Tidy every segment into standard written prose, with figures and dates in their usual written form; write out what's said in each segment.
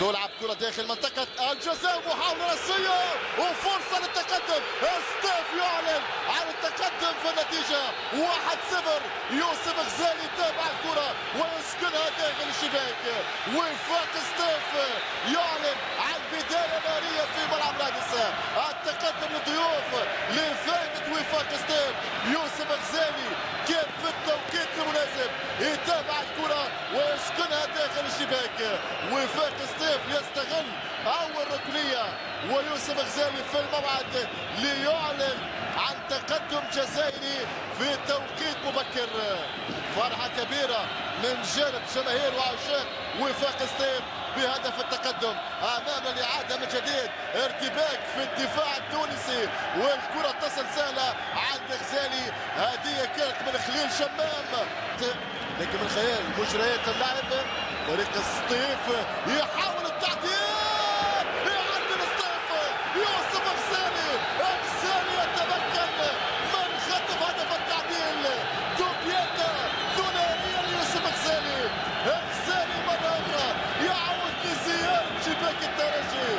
تلعب كرة داخل منطقة الجزاء، محاولة رأسية وفرصة للتقدم. ستيف يعلن عن التقدم في النتيجة 1-0. يوسف غزالي تابع الكرة ويسكنها داخل الشباك. وفاق ستيف يعلن عن بداية نارية في ملعب رادس. التقدم للضيوف لفائدة وفاق ستيف. يوسف غزالي كان في التوقيت المناسب يتابع الكرة ويسكنها داخل الشباك. وفاق ستيف يستغل أول ركنية ويوسف غزالي في الموعد ليعلن عن تقدم جزائري في توقيت مبكر. فرحة كبيرة من جانب جماهير وعشاق وفاق ستيف بهدف التقدم. امام الاعاده من جديد، ارتباك في الدفاع التونسي والكره تصل سهله عند غزالي. هذه كانت من خليل شمام، لكن من خلال مجريات اللعب فريق ستيف يحاول التعديل. يعدل ستيف يوسف غزالي. غزالي يتمكن من خطف هدف التعديل. دوبياتا ثنائيه ليوسف غزالي. غزالي مره اخرى يعود لزيارة شباك الترجي.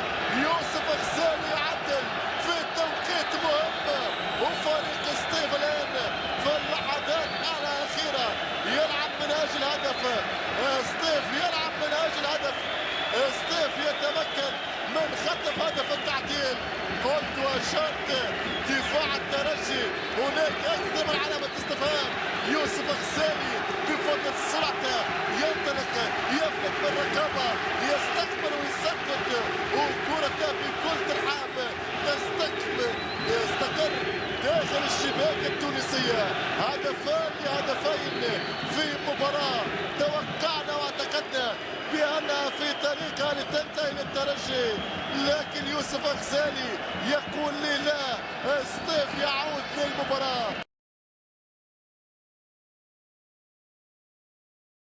يوسف غزالي يعدل في توقيت مهم، وفريق ستيف الان في اللحظات الاخيره يلعب من اجل الهدف. ستيف يلعب من اجل الهدف. ستيف يتمكن من خطف هدف التعديل. قلت واشرت دفاع الترجي هناك اكثر من علامه استفهام. يوسف غزالي بفضل سرعته ينطلق يفلت من الرقابه يستقبل ويسدد، وكرته بكل ترحاب تستقر داخل الشباك التونسيه. هدفين في مباراه توقعنا واعتقدنا بانها في طريقها لتنتهي للترجي، لكن يوسف غزالي يقول لي لا. ستيف يعود للمباراه.